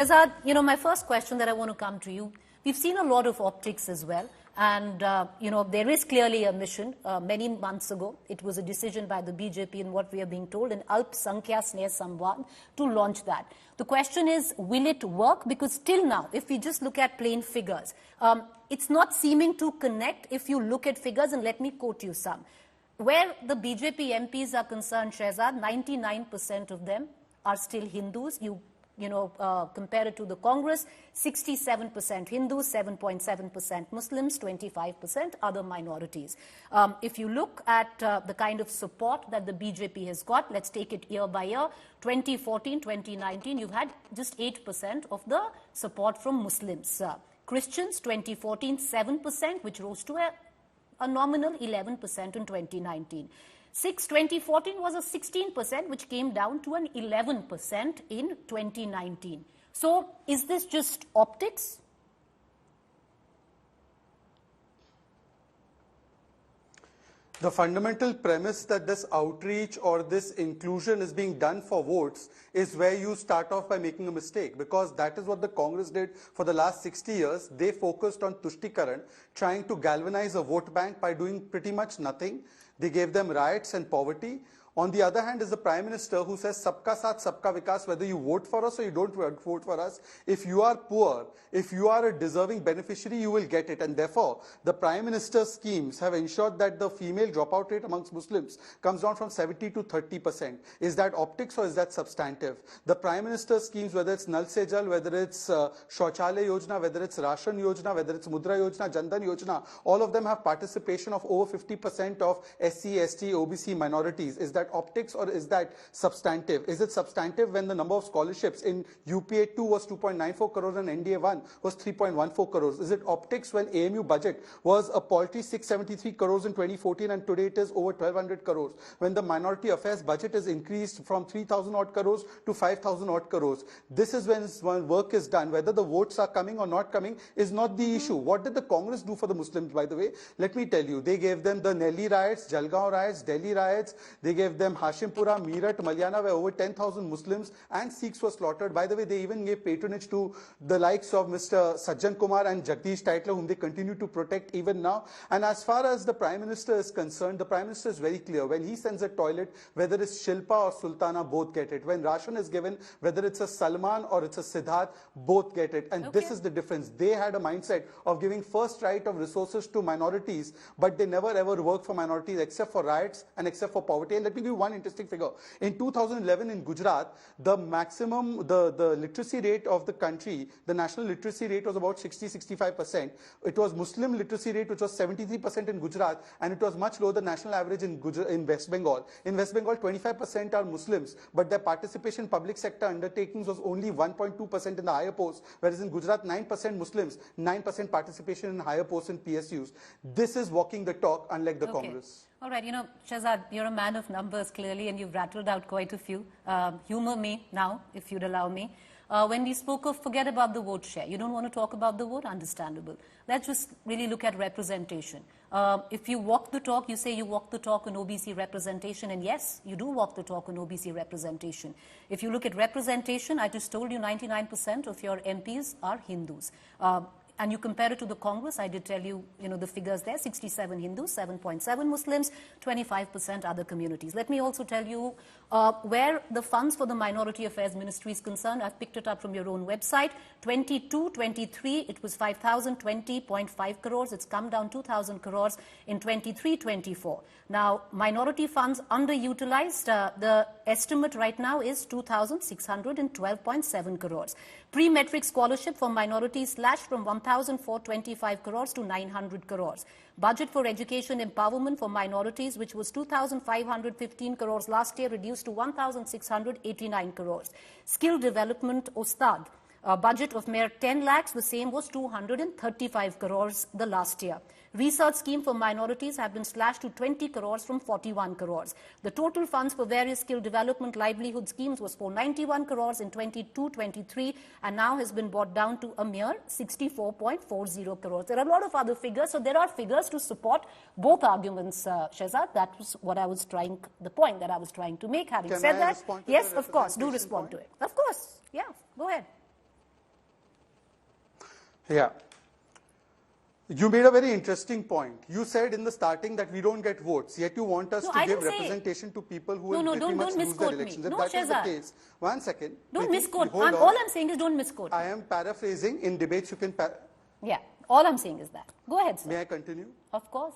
Shehzad, my first question that I want to come to you, we've seen a lot of optics as well. And, there is clearly a mission. Many months ago, it was a decision by the BJP and what we are being told in Alp Sankhya Sneh Samvad to launch that. The question is, will it work? Because till now, if we just look at plain figures, it's not seeming to connect if you look at figures, and let me quote you some. Where the BJP MPs are concerned, Shehzad, 99% of them are still Hindus. Compare it to the Congress, 67% Hindus, 7.7% Muslims, 25% other minorities. If you look at the kind of support that the BJP has got, let's take it year by year, 2014, 2019, you've had just 8% of the support from Muslims. Christians, 2014, 7%, which rose to a nominal 11% in 2019. Sikhs 2014 was a 16%, which came down to an 11% in 2019. So, is this just optics? The fundamental premise that this outreach or this inclusion is being done for votes is where you start off by making a mistake, because that is what the Congress did for the last 60 years. They focused on Tushtikaran, trying to galvanize a vote bank by doing pretty much nothing. They gave them riots and poverty. On the other hand is the Prime Minister who says, Sabka Saath, Sabka Vikas, whether you vote for us or you don't vote for us, if you are poor, if you are a deserving beneficiary, you will get it. And therefore, the Prime Minister's schemes have ensured that the female dropout rate amongst Muslims comes down from 70 to 30%. Is that optics or is that substantive? The Prime Minister's schemes, whether it's Nal Se Jal, whether it's Shauchalaya Yojana, whether it's Ration Yojana, whether it's Mudra Yojana, Jandan Yojana, all of them have participation of over 50% of SC, ST, OBC minorities. Is that optics or is that substantive? Is it substantive when the number of scholarships in UPA 2 was 2.94 crores and NDA 1 was 3.14 crores? Is it optics when AMU budget was a paltry 673 crores in 2014 and today it is over 1200 crores? When the minority affairs budget is increased from 3000 odd crores to 5000 odd crores? This is when work is done. Whether the votes are coming or not coming is not the issue. What did the Congress do for the Muslims, by the way? Let me tell you. They gave them the Nelly riots, Jalgaon riots, Delhi riots. They gave them Hashimpura, Meerut, Malyana, where over 10,000 Muslims and Sikhs were slaughtered. By the way, they even gave patronage to the likes of Mr. Sajjan Kumar and Jagdish Taitla, whom they continue to protect even now. And as far as the Prime Minister is concerned, the Prime Minister is very clear. When he sends a toilet, whether it's Shilpa or Sultana, both get it. When ration is given, whether it's a Salman or it's a Siddharth, both get it. And this is the difference. They had a mindset of giving first right of resources to minorities, but they never ever work for minorities except for riots and except for poverty. And let me give you one interesting figure. In 2011 in Gujarat, the maximum, the literacy rate of the country, the national literacy rate was about 60-65%. It was Muslim literacy rate, which was 73% in Gujarat, and it was much lower than national average in West Bengal. In West Bengal, 25% are Muslims, but their participation in public sector undertakings was only 1.2% in the higher posts, whereas in Gujarat, 9% Muslims, 9% participation in higher posts in PSUs. This is walking the talk, unlike the Congress. All right, Shehzad, you're a man of numbers, clearly, and you've rattled out quite a few. Humor me now, if you'd allow me. When we spoke of forget about the vote share, you don't want to talk about the vote, understandable. Let's just really look at representation. If you walk the talk, you say you walk the talk on OBC representation, and yes, you do walk the talk on OBC representation. If you look at representation, I just told you 99% of your MPs are Hindus. And you compare it to the Congress, I did tell you, the figures there, 67 Hindus, 7.7 Muslims, 25% other communities. Let me also tell you where the funds for the Minority Affairs Ministry is concerned. I've picked it up from your own website. 22-23, it was 5,020.5 crores. It's come down 2,000 crores in 23-24. Now, minority funds underutilized. The estimate right now is 2,612.7 crores. Pre-metric scholarship for minorities slashed from 1,425 crores to 900 crores. Budget for education empowerment for minorities, which was 2,515 crores last year, reduced to 1,689 crores. Skill development Ustad, budget of mere 10 lakhs, the same was 235 crores the last year. Research scheme for minorities have been slashed to 20 crores from 41 crores. The total funds for various skill development livelihood schemes was 491 crores in 22-23 and now has been brought down to a mere 64.40 crores. There are a lot of other figures, so there are figures to support both arguments, Shehzad. That was what I was the point that I was trying to make. Having said that, yes, of course, do respond to it. Of course, yeah, go ahead. Yeah. You made a very interesting point. You said in the starting that we don't get votes, yet you want us to give representation to people who will pretty much lose their elections. If that is the case, one second. Don't misquote. All I'm saying is don't misquote. I am paraphrasing. In debates, you can... Yeah, all I'm saying is that. Go ahead, sir. May I continue? Of course.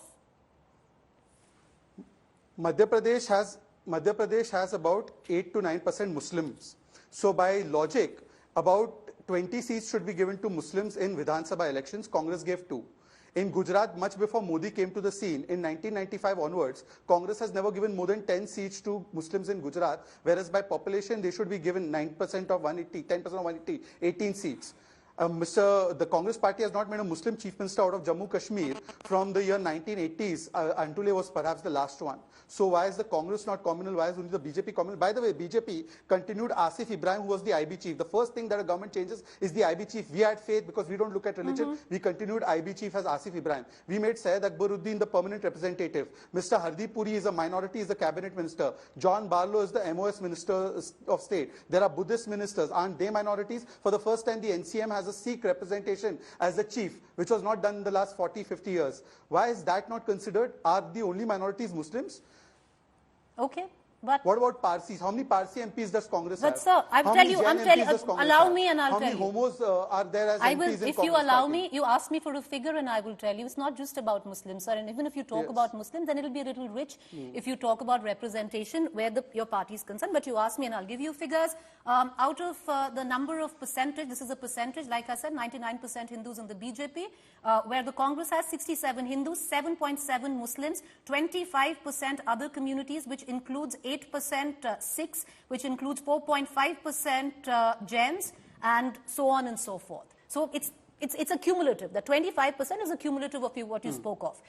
Madhya Pradesh has about 8 to 9% Muslims. So by logic, about 20 seats should be given to Muslims in Vidhan Sabha elections. Congress gave 2. In Gujarat, much before Modi came to the scene, in 1995 onwards, Congress has never given more than 10 seats to Muslims in Gujarat, whereas by population, they should be given 9% of 180, 10% of 180, 18 seats. The Congress party has not made a Muslim chief minister out of Jammu Kashmir from the year 1980s. Antule was perhaps the last one. So why is the Congress not communal? Why is only the BJP communal? By the way, BJP continued Asif Ibrahim, who was the IB chief. The first thing that a government changes is the IB chief. We had faith because we don't look at religion. We continued IB chief as Asif Ibrahim. We made Syed Akbaruddin the permanent representative. Mr. Hardeep Puri is a minority, is the cabinet minister. John Barlow is the MOS minister of state. There are Buddhist ministers. Aren't they minorities? For the first time, the NCM has a Sikh representation as the chief, which was not done in the last 40, 50 years. Why is that not considered? Are the only minorities Muslims? Okay. But what about Parsis? How many Parsi MPs does Congress have? But sir, I'm telling you, allow me and I'll tell you. How many homos are there as MPs in Congress? If you allow me, you ask me for a figure and I will tell you. It's not just about Muslims, sir. And even if you talk about Muslims, then it'll be a little rich if you talk about representation where your party is concerned. But you ask me and I'll give you figures. Out of the number of percentage, this is a percentage, like I said, 99% Hindus in the BJP, where the Congress has 67 Hindus, 7.7 Muslims, 25% other communities, which includes 8% Sikhs, which includes 4.5% Jains, and so on and so forth. So it's a cumulative. The 25% is a cumulative of what you spoke of.